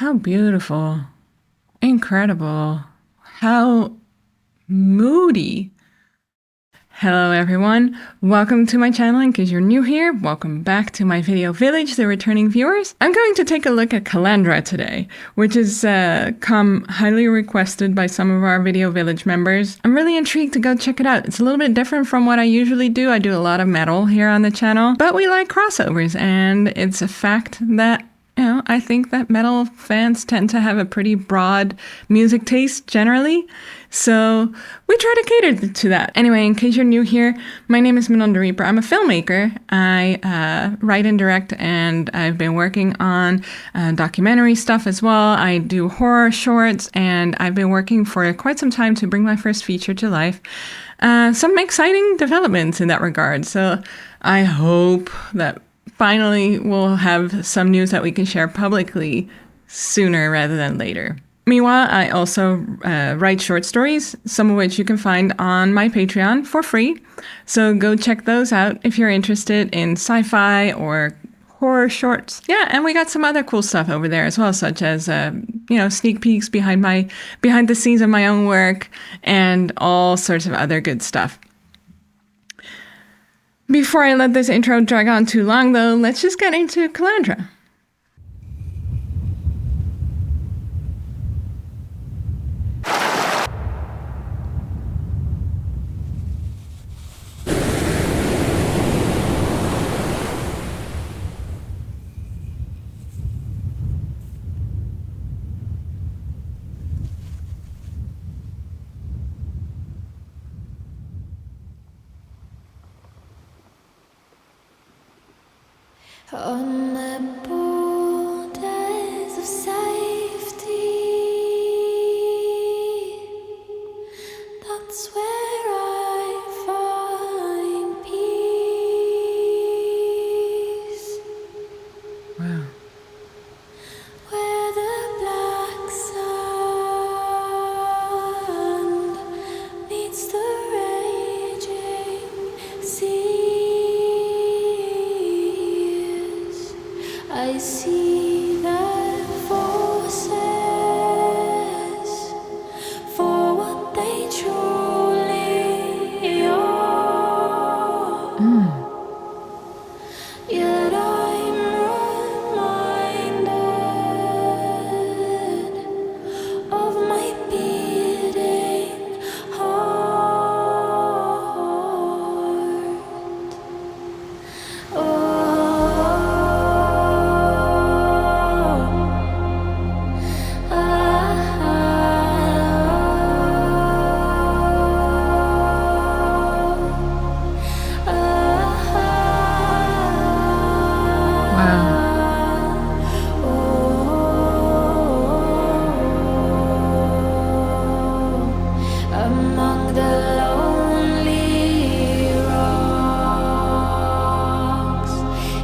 How beautiful. Incredible. How moody. Hello everyone, welcome to my channel. In case you're new here, welcome back to my video village, the returning viewers. I'm going to take a look at Kalandra today, which has come highly requested by some of our video village members. I'm really intrigued to go check it out. It's a little bit different from what I usually do. I do a lot of metal here on the channel, but we like crossovers, and it's a fact that I think that metal fans tend to have a pretty broad music taste generally, so we try to cater to that. Anyway, in case you're new here, my name is Manon the Reeper. I'm a filmmaker. I write and direct, and I've been working on documentary stuff as well. I do horror shorts, and I've been working for quite some time to bring my first feature to life. Some exciting developments in that regard, so I hope that finally we'll have some news that we can share publicly sooner rather than later. Meanwhile, I also write short stories, some of which you can find on my Patreon for free. So go check those out if you're interested in sci-fi or horror shorts. Yeah, and we got some other cool stuff over there as well, such as sneak peeks behind the scenes of my own work and all sorts of other good stuff. Before I let this intro drag on too long, though, let's just get into Kalandra. On the borders of safety, that's where I find peace. Wow. Where the black sand meets the raging sea. I see their forces for what they truly are. Yet I'm reminded of my beating heart. Among the lonely rocks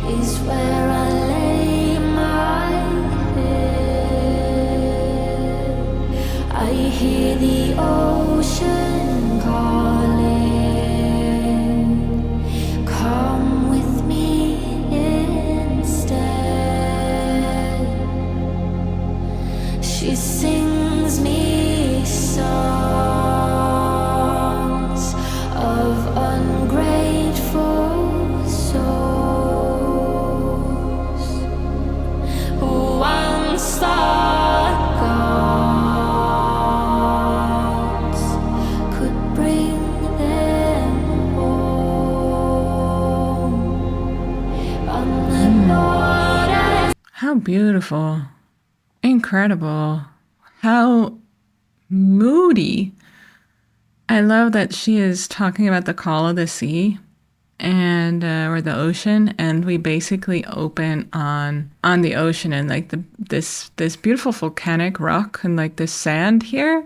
is where I lay my head. I hear the ocean calling. Come with me instead. She sings me songs of ungrateful souls who once thought gods could bring them home. On the borders. How beautiful. Incredible. How moody. I love that she is talking about the call of the sea and or the ocean, and we basically open on the ocean and like this beautiful volcanic rock and like this sand here,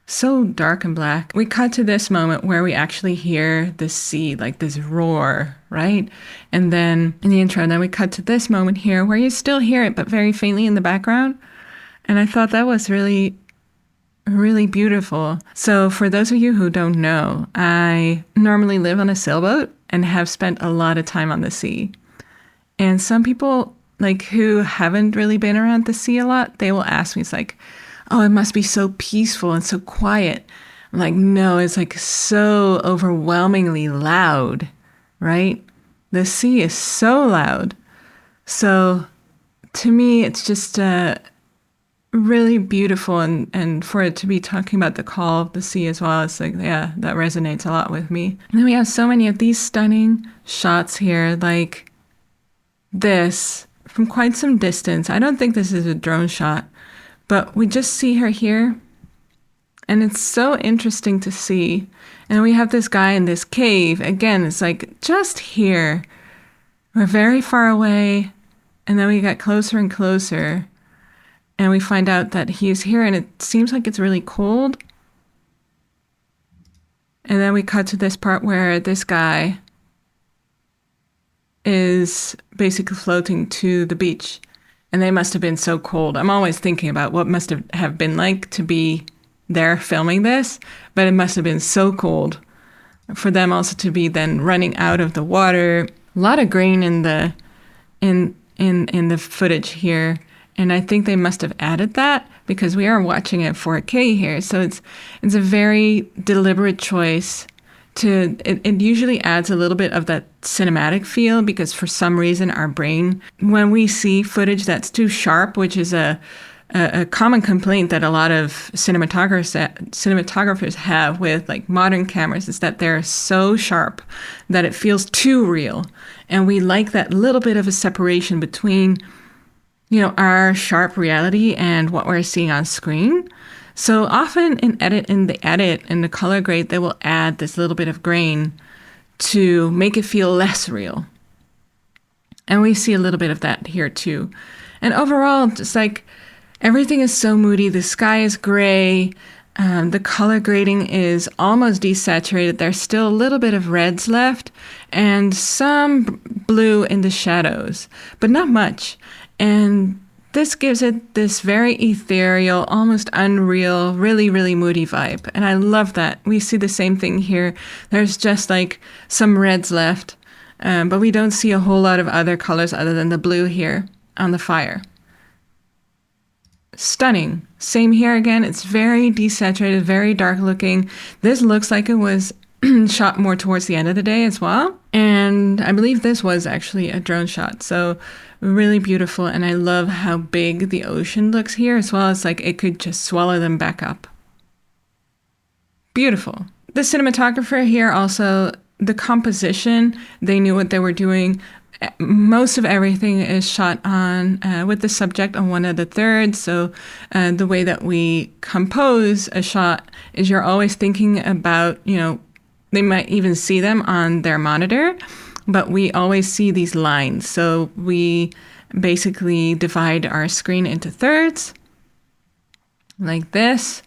so dark and black. We cut to this moment where we actually hear the sea, like this roar, right? And then in the intro, and then we cut to this moment here where you still hear it but very faintly in the background. And I thought that was really really beautiful. So for those of you who don't know, I normally live on a sailboat and have spent a lot of time on the sea. And some people like who haven't really been around the sea a lot, they will ask me, it's like, oh, it must be so peaceful and so quiet. I'm like, no, it's like so overwhelmingly loud, right? The sea is so loud. So to me, it's just really beautiful. And for it to be talking about the call of the sea as well, it's like, yeah, that resonates a lot with me. And then we have so many of these stunning shots here, like this from quite some distance. I don't think this is a drone shot, but we just see her here. And it's so interesting to see. And we have this guy in this cave. Again, it's like just here. We're very far away. And then we get closer and closer. And we find out that he is here. And it seems like it's really cold. And then we cut to this part where this guy is basically floating to the beach. And they must have been so cold. I'm always thinking about what must have been like to be there filming this, but it must have been so cold for them also to be then running out of the water. A lot of grain in the footage here, and I think they must have added that because we are watching it 4K here, so it's a very deliberate choice. It usually adds a little bit of that cinematic feel because for some reason our brain, when we see footage that's too sharp, which is a common complaint that a lot of cinematographers have with like modern cameras, is that they're so sharp that it feels too real. And we like that little bit of a separation between, our sharp reality and what we're seeing on screen. So often in the color grade, they will add this little bit of grain to make it feel less real. And we see a little bit of that here too. And overall, just like everything is so moody. The sky is gray. The color grading is almost desaturated. There's still a little bit of reds left and some blue in the shadows, but not much. And this gives it this very ethereal, almost unreal, really, really moody vibe. And I love that. We see the same thing here. There's just like some reds left, but we don't see a whole lot of other colors other than the blue here on the fire. Stunning. Same here again. It's very desaturated, very dark looking. This looks like it was shot more towards the end of the day as well. And I believe this was actually a drone shot. So really beautiful. And I love how big the ocean looks here as well. It's like it could just swallow them back up. Beautiful. The cinematographer here also, the composition, they knew what they were doing. Most of everything is shot on with the subject on 1/3. So the way that we compose a shot is you're always thinking about, they might even see them on their monitor, but we always see these lines. So we basically divide our screen into thirds like this,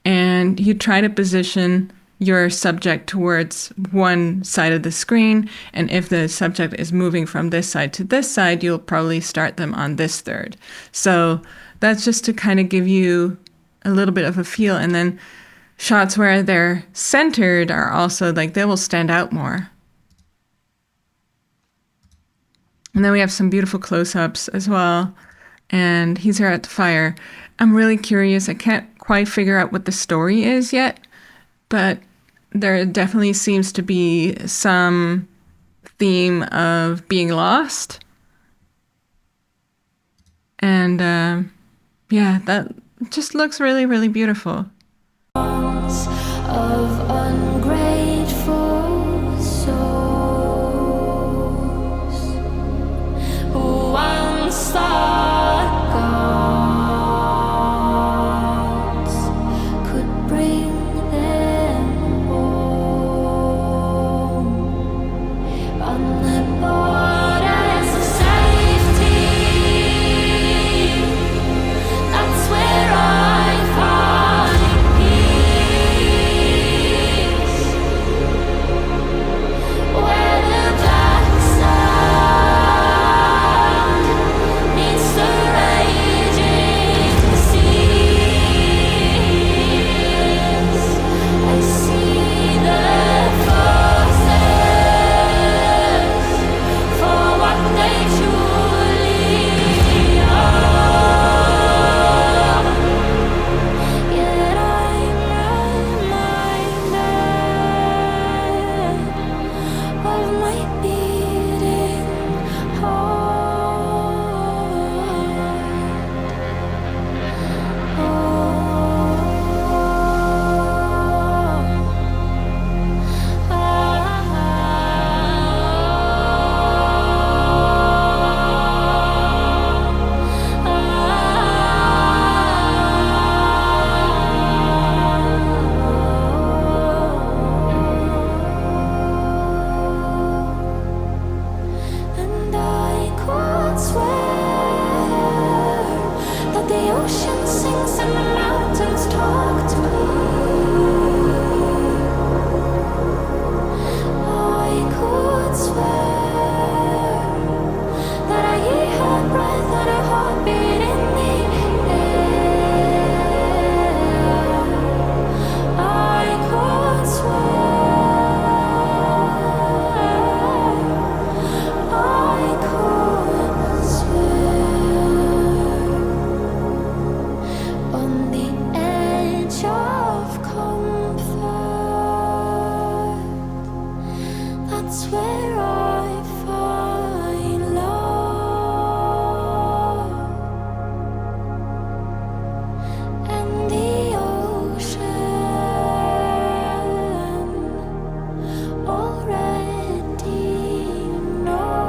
and you try to position your subject towards one side of the screen. And if the subject is moving from this side to this side, you'll probably start them on this third. So that's just to kind of give you a little bit of a feel. And then shots where they're centered are also like, they will stand out more. And then we have some beautiful close-ups as well. And he's here at the fire. I'm really curious. I can't quite figure out what the story is yet, but there definitely seems to be some theme of being lost. And that just looks really, really beautiful. Of ungrateful souls who once thought gods could bring them home on the borders of safety. That's where I find stars and the mountains talk to me. I could swear that I hear her breath and her heartbeat in the air. I could swear, I could swear. On the edge of comfort, that's where I find love. And the ocean already knows,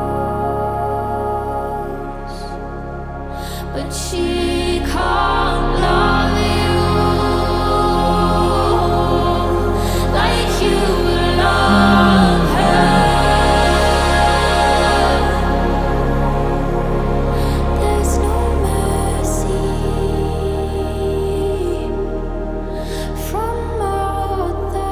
but she can't love you like you love her. There's no mercy from Mother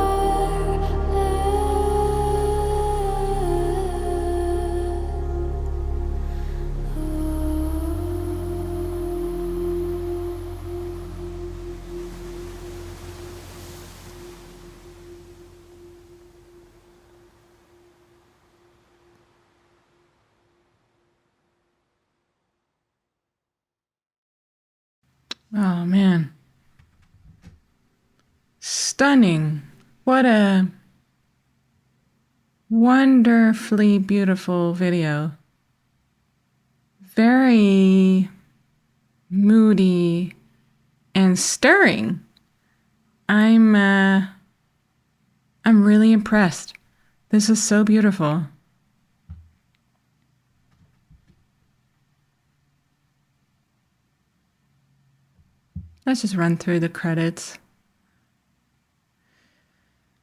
Oh man. Stunning. What a wonderfully beautiful video. Very moody and stirring. I'm really impressed. This is so beautiful. Let's just run through the credits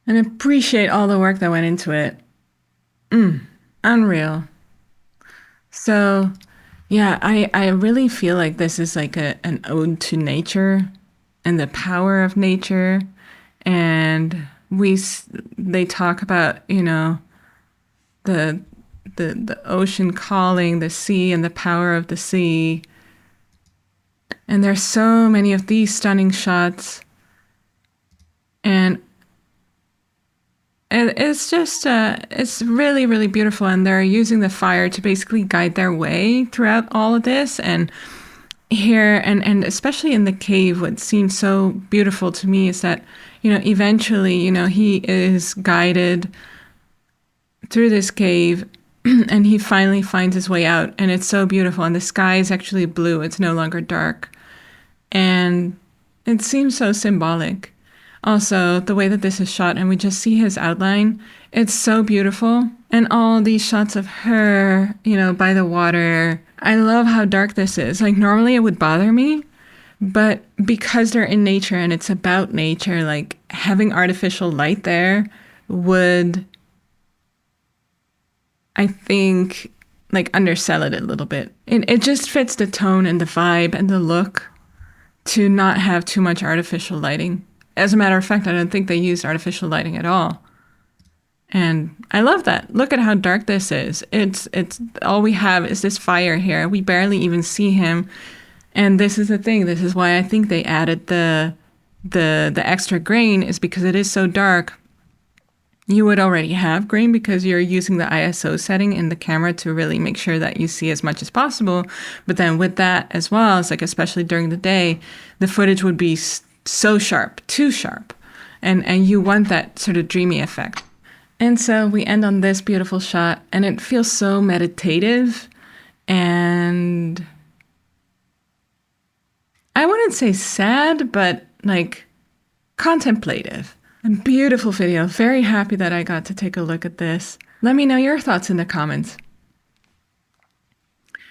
and appreciate all the work that went into it. Unreal. So, yeah, I really feel like this is like an ode to nature and the power of nature. And they talk about, you know, the ocean calling, the sea and the power of the sea. And there's so many of these stunning shots. And it's just, it's really, really beautiful. And they're using the fire to basically guide their way throughout all of this. And here, and especially in the cave, what seems so beautiful to me is that, you know, eventually, you know, he is guided through this cave and he finally finds his way out. And it's so beautiful. And the sky is actually blue. It's no longer dark. And it seems so symbolic. Also, the way that this is shot, and we just see his outline, it's so beautiful. And all these shots of her, you know, by the water. I love how dark this is. Like, normally it would bother me, but because they're in nature and it's about nature, like, having artificial light there would, I think, like, undersell it a little bit. It just fits the tone and the vibe and the look to not have too much artificial lighting. As a matter of fact, I don't think they used artificial lighting at all. And I love that. Look at how dark this is. It's all we have is this fire here. We barely even see him. And this is the thing. This is why I think they added the extra grain, is because it is so dark. You would already have grain because you're using the ISO setting in the camera to really make sure that you see as much as possible. But then with that as well, it's like, especially during the day, the footage would be so sharp, too sharp. And you want that sort of dreamy effect. And so we end on this beautiful shot, and it feels so meditative and I wouldn't say sad, but like contemplative. A beautiful video. Very happy that I got to take a look at this. Let me know your thoughts in the comments.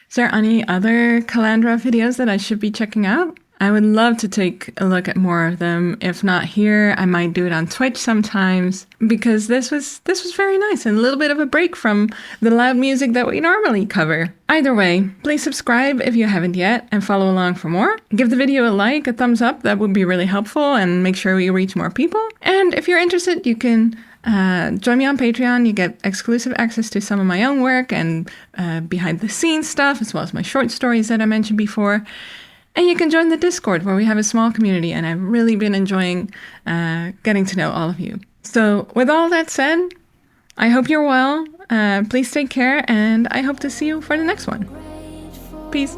Is there any other Kalandra videos that I should be checking out? I would love to take a look at more of them. If not here, I might do it on Twitch sometimes, because this was very nice and a little bit of a break from the loud music that we normally cover. Either way, please subscribe if you haven't yet and follow along for more. Give the video a like, a thumbs up, that would be really helpful and make sure we reach more people. And if you're interested, you can join me on Patreon. You get exclusive access to some of my own work and behind the scenes stuff, as well as my short stories that I mentioned before. And you can join the Discord, where we have a small community, and I've really been enjoying getting to know all of you. So with all that said, I hope you're well. Please take care, and I hope to see you for the next one. Peace.